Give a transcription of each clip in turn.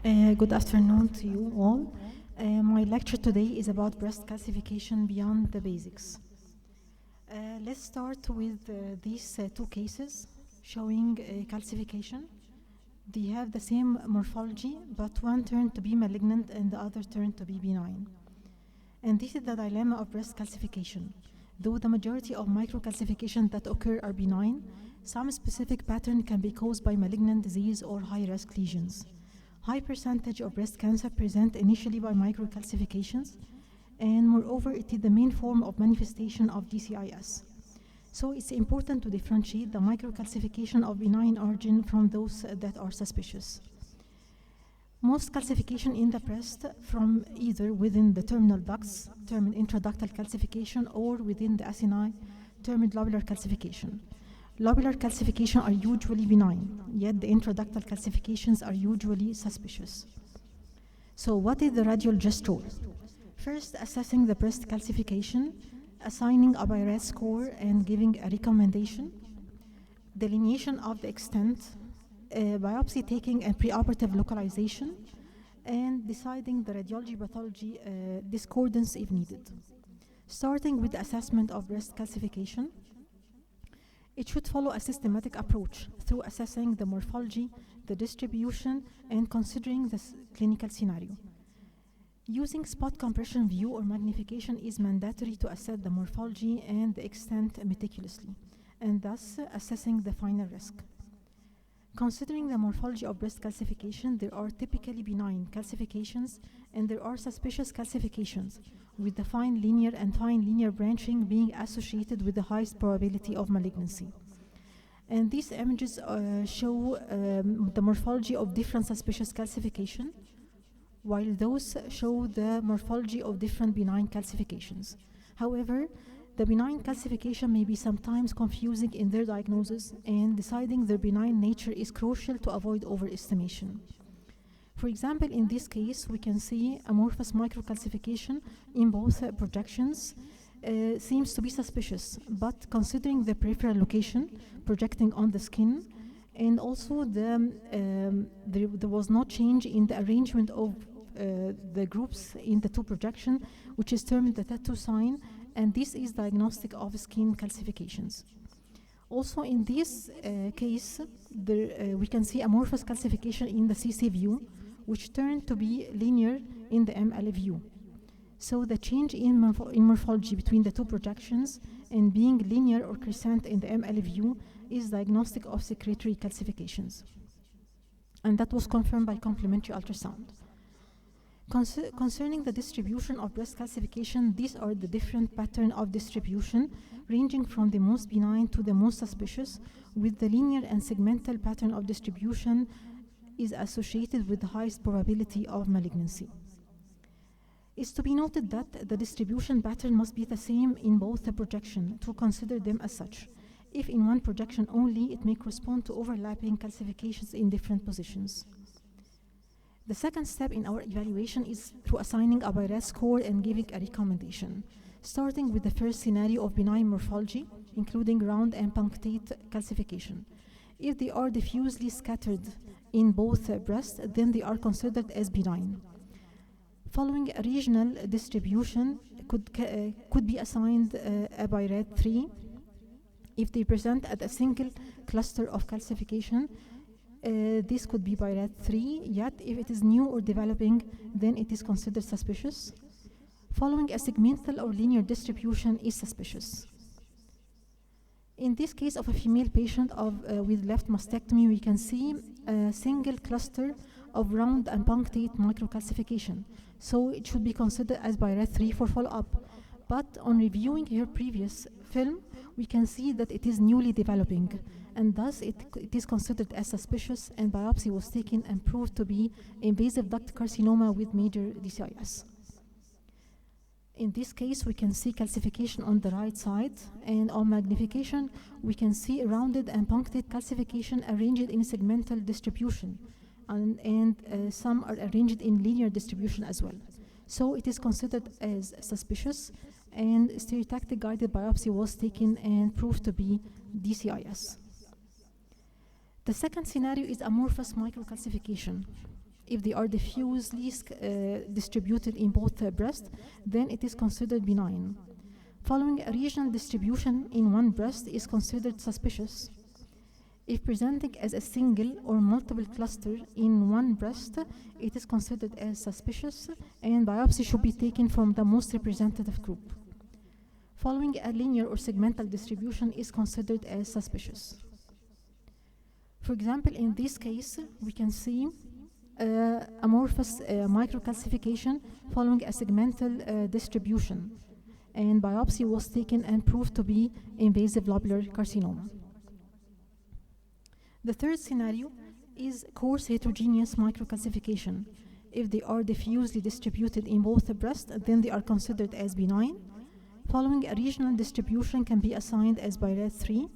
Good afternoon to you all. My lecture today is about breast calcification beyond the basics. Let's start with these two cases showing calcification. They have the same morphology, but one turned to be malignant and the other turned to be benign. And this is the dilemma of breast calcification. Though the majority of microcalcifications that occur are benign, some specific pattern can be caused by malignant disease or high-risk lesions. High percentage of breast cancer present initially by microcalcifications, and moreover, it is the main form of manifestation of DCIS. So it's important to differentiate the microcalcification of benign origin from those that are suspicious. Most calcification in the breast from either within the terminal ducts, termed intraductal calcification, or within the acini, termed lobular calcification. Lobular calcification are usually benign, yet the intraductal calcifications are usually suspicious. So what is the radiologist role? First, assessing the breast calcification, assigning a BI-RADS score and giving a recommendation, delineation of the extent, biopsy taking and preoperative localization, and deciding the radiology pathology discordance if needed. Starting with the assessment of breast calcification, it should follow a systematic approach through assessing the morphology, the distribution, and considering the clinical scenario. Using spot compression view or magnification is mandatory to assess the morphology and the extent meticulously, and thus assessing the final risk. Considering the morphology of breast calcification, there are typically benign calcifications and there are suspicious calcifications, with the fine linear and fine linear branching being associated with the highest probability of malignancy. And these images show the morphology of different suspicious calcification, while those show the morphology of different benign calcifications. However, the benign calcification may be sometimes confusing in their diagnosis, and deciding their benign nature is crucial to avoid overestimation. For example, in this case, we can see amorphous microcalcification in both projections seems to be suspicious, but considering the peripheral location projecting on the skin, and also there was no change in the arrangement of the groups in the two projection, which is termed the tattoo sign, and this is diagnostic of skin calcifications. Also in this case, we can see amorphous calcification in the CC view, which turned to be linear in the ML view. So the change in morphology between the two projections and being linear or crescent in the ML view is diagnostic of secretory calcifications. And that was confirmed by complementary ultrasound. Concerning the distribution of breast calcification, these are the different pattern of distribution, ranging from the most benign to the most suspicious, with the linear and segmental pattern of distribution is associated with the highest probability of malignancy. It's to be noted that the distribution pattern must be the same in both the projection to consider them as such. If in one projection only, it may correspond to overlapping calcifications in different positions. The second step in our evaluation is through assigning a BI-RADS score and giving a recommendation, starting with the first scenario of benign morphology, including round and punctate calcification. If they are diffusely scattered in both breasts, then they are considered as benign. Following a regional distribution could be assigned a BI-RADS 3 if they present at a single cluster of calcification. This could be BI-RADS 3, yet if it is new or developing, then it is considered suspicious. Following a segmental or linear distribution is suspicious. In this case of a female patient with left mastectomy, we can see a single cluster of round and punctate microcalcification. So it should be considered as BI-RADS 3 for follow-up. But on reviewing her previous film, we can see that it is newly developing, and thus it is considered as suspicious, and biopsy was taken and proved to be invasive duct carcinoma with major DCIS. In this case, we can see calcification on the right side, and on magnification, we can see rounded and punctate calcification arranged in segmental distribution, and some are arranged in linear distribution as well. So it is considered as suspicious, and stereotactic guided biopsy was taken and proved to be DCIS. The second scenario is amorphous microcalcification. if they are diffusely distributed in both breasts, then it is considered benign. Following a regional distribution in one breast is considered suspicious. If presenting as a single or multiple cluster in one breast, it is considered as suspicious, and biopsy should be taken from the most representative group. Following a linear or segmental distribution is considered as suspicious. For example, in this case, we can see amorphous microcalcification following a segmental distribution, and biopsy was taken and proved to be invasive lobular carcinoma. The third scenario is coarse heterogeneous microcalcification. If they are diffusely distributed in both the breast, then they are considered as benign. Following a regional distribution can be assigned as BI-RADS 3.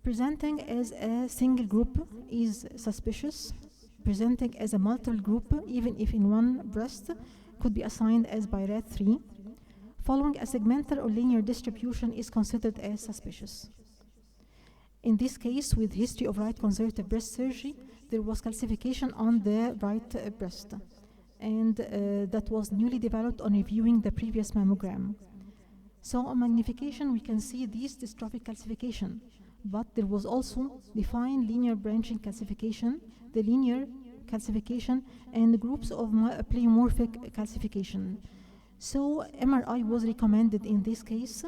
Presenting as a single group is suspicious. Presenting as a multiple group, even if in one breast, could be assigned as BI-RADS 3. Following a segmental or linear distribution is considered as suspicious. In this case, with history of right conservative breast surgery, there was calcification on the right breast, and that was newly developed on reviewing the previous mammogram. So on magnification, we can see this dystrophic calcification, but there was also defined linear branching calcification, the linear calcification, and groups of pleomorphic calcification. So MRI was recommended in this case,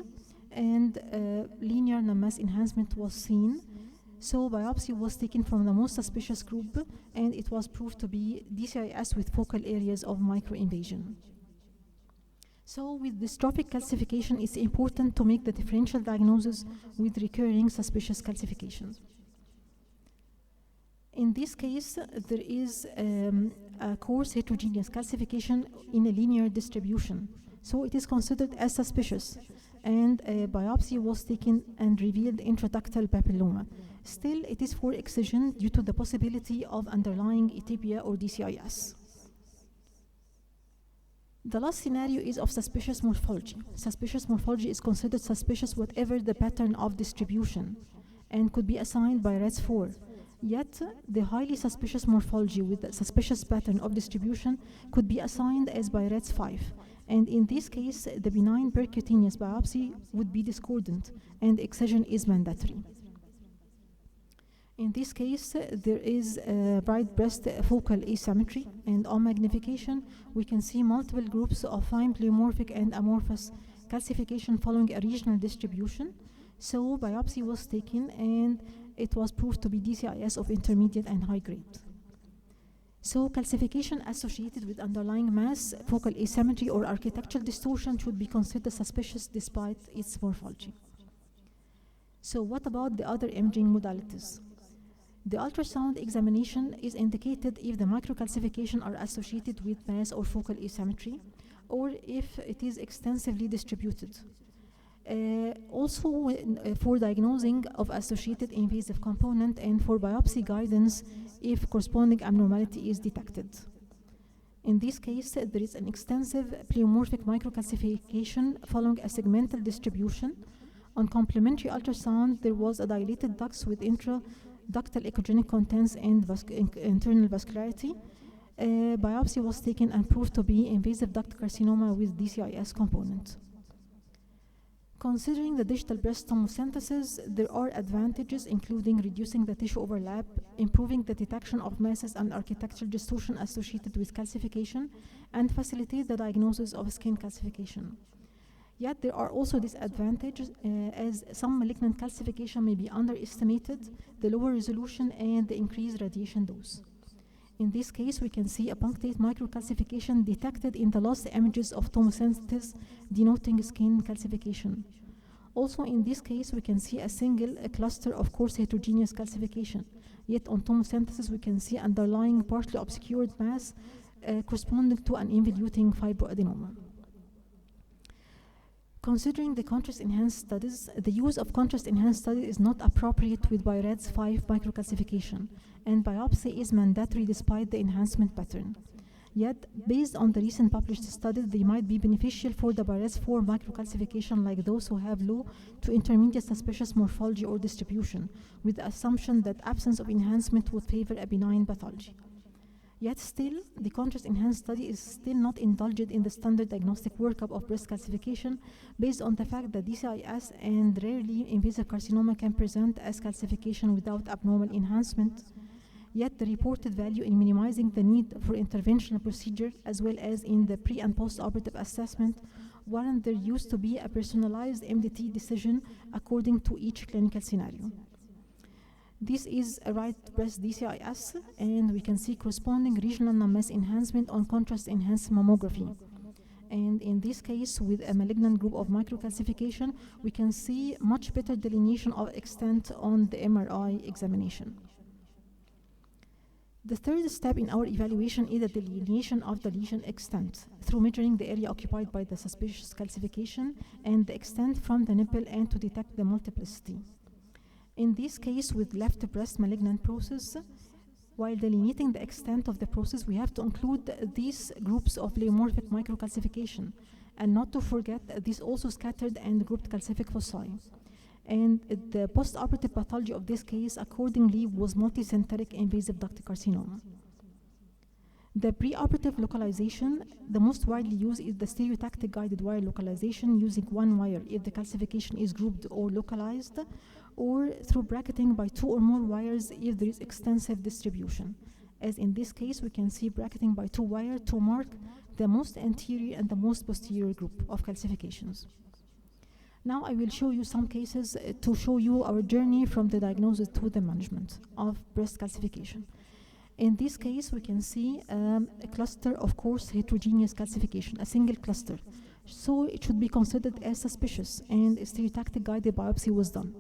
and linear non-mass enhancement was seen. So biopsy was taken from the most suspicious group, and it was proved to be DCIS with focal areas of microinvasion. So with dystrophic calcification, it's important to make the differential diagnosis with recurring suspicious calcifications. In this case, there is a coarse heterogeneous calcification in a linear distribution. So it is considered as suspicious, and a biopsy was taken and revealed intraductal papilloma. Still, it is for excision due to the possibility of underlying atypia or DCIS. The last scenario is of suspicious morphology. Suspicious morphology is considered suspicious whatever the pattern of distribution, and could be assigned by RADS 4. Yet, the highly suspicious morphology with the suspicious pattern of distribution could be assigned as by RADS 5. And in this case, the benign percutaneous biopsy would be discordant, and excision is mandatory. In this case, there is right breast focal asymmetry, and on magnification, we can see multiple groups of fine pleomorphic and amorphous calcification following a regional distribution. So biopsy was taken, and it was proved to be DCIS of intermediate and high grade. So calcification associated with underlying mass, focal asymmetry, or architectural distortion should be considered suspicious despite its morphology. So what about the other imaging modalities? The ultrasound examination is indicated if the microcalcification are associated with mass or focal asymmetry, or if it is extensively distributed. Also for diagnosing of associated invasive component, and for biopsy guidance if corresponding abnormality is detected. In this case, there is an extensive pleomorphic microcalcification following a segmental distribution. On complementary ultrasound, there was a dilated ducts with intraductal echogenic contents and internal vascularity. Biopsy was taken and proved to be invasive duct carcinoma with DCIS component. Considering the digital breast tomosynthesis, there are advantages including reducing the tissue overlap, improving the detection of masses and architectural distortion associated with calcification, and facilitate the diagnosis of skin calcification. Yet there are also disadvantages as some malignant calcification may be underestimated, the lower resolution, and the increased radiation dose. In this case, we can see a punctate microcalcification detected in the last images of tomosynthesis, denoting skin calcification. Also, in this case, we can see a single cluster of coarse heterogeneous calcification. Yet on tomosynthesis, we can see underlying partly obscured mass corresponding to an involuting fibroadenoma. Considering the contrast-enhanced studies, the use of contrast-enhanced studies is not appropriate with BI-RADS 5 microcalcification, and biopsy is mandatory despite the enhancement pattern. Yet, based on the recent published studies, they might be beneficial for the BI-RADS 4 microcalcification, like those who have low to intermediate suspicious morphology or distribution, with the assumption that absence of enhancement would favor a benign pathology. Yet still, the contrast-enhanced study is still not indulged in the standard diagnostic workup of breast calcification based on the fact that DCIS and rarely invasive carcinoma can present as calcification without abnormal enhancement. Yet the reported value in minimizing the need for interventional procedure as well as in the pre- and post-operative assessment warrant there used to be a personalized MDT decision according to each clinical scenario. This is a right breast DCIS, and we can see corresponding regional non-mass enhancement on contrast-enhanced mammography. And in this case, with a malignant group of microcalcification, we can see much better delineation of extent on the MRI examination. The third step in our evaluation is the delineation of the lesion extent through measuring the area occupied by the suspicious calcification and the extent from the nipple and to detect the multiplicity. In this case, with left breast malignant process, while delineating the extent of the process, we have to include these groups of pleomorphic microcalcification and not to forget these also scattered and grouped calcific foci. And the post-operative pathology of this case accordingly was multicenteric invasive ductal carcinoma. The preoperative localization, the most widely used is the stereotactic guided wire localization using one wire if the calcification is grouped or localized, or through bracketing by two or more wires if there is extensive distribution. As in this case, we can see bracketing by two wires to mark the most anterior and the most posterior group of calcifications. Now I will show you some cases to show you our journey from the diagnosis to the management of breast calcification. In this case, we can see a cluster of coarse heterogeneous calcification, a single cluster. So it should be considered as suspicious, and a stereotactic guided biopsy was done.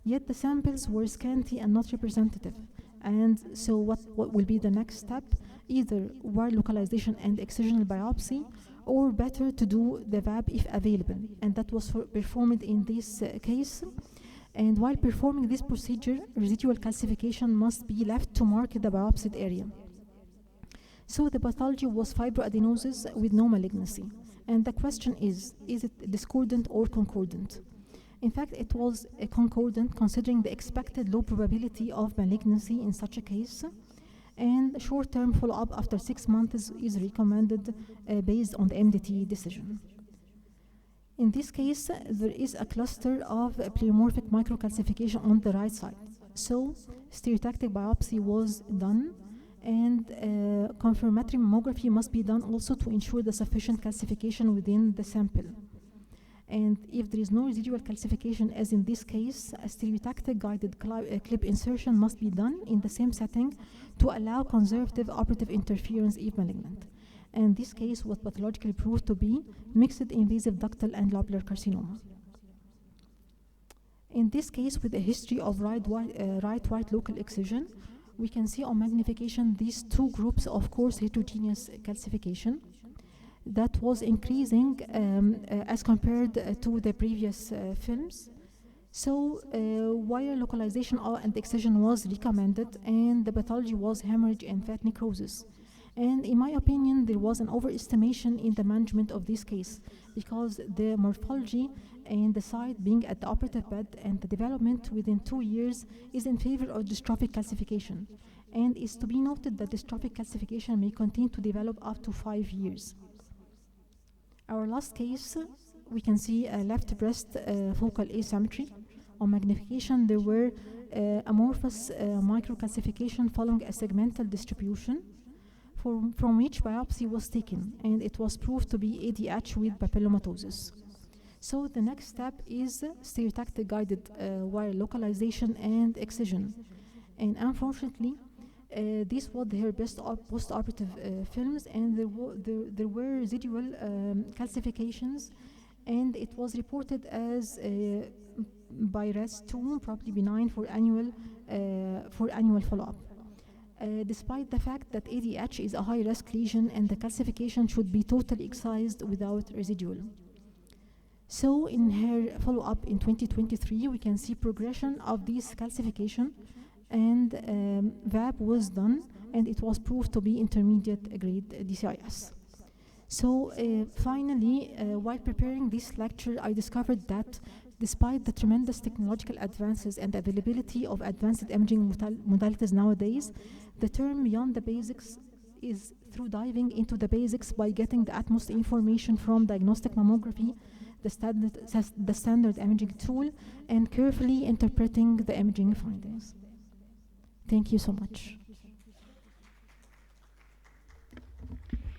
Yet the samples were scanty and not representative. And so what will be the next step? Either wire localization and excisional biopsy, or better to do the VAB if available. And that was performed in this case. And while performing this procedure, residual calcification must be left to mark the biopsied area. So the pathology was fibroadenosis with no malignancy. And the question is it discordant or concordant? In fact, it was concordant considering the expected low probability of malignancy in such a case. And short-term follow-up after 6 months is recommended based on the MDT decision. In this case, there is a cluster of pleomorphic microcalcification on the right side. So, stereotactic biopsy was done, and confirmatory mammography must be done also to ensure the sufficient calcification within the sample. And if there is no residual calcification, as in this case, a stereotactic guided clip insertion must be done in the same setting to allow conservative operative interference if malignant. And this case was pathologically proved to be mixed invasive ductal and lobular carcinoma. In this case, with a history of right white local excision, we can see on magnification these two groups of coarse heterogeneous calcification that was increasing as compared to the previous films. So wire localization and excision was recommended, and the pathology was hemorrhage and fat necrosis. And in my opinion, there was an overestimation in the management of this case because the morphology and the site being at the operative bed and the development within 2 years is in favor of dystrophic calcification. And it's to be noted that dystrophic calcification may continue to develop up to 5 years. Our last case, we can see a left breast focal asymmetry. On magnification, there were amorphous microcalcification following a segmental distribution from which biopsy was taken, and it was proved to be ADH with papillomatosis. So the next step is stereotactic guided wire localization and excision. And unfortunately, these were their best post-operative films, and there were residual calcifications, and it was reported as by RAS2, probably benign for annual follow-up. Despite the fact that ADH is a high-risk lesion and the calcification should be totally excised without residual. So in her follow-up in 2023, we can see progression of this calcification, and VAB was done, and it was proved to be intermediate grade DCIS. So finally, while preparing this lecture, I discovered that despite the tremendous technological advances and the availability of advanced imaging modalities nowadays, the term beyond the basics is through diving into the basics by getting the utmost information from diagnostic mammography, the standard imaging tool, and carefully interpreting the imaging findings. Thank you so much.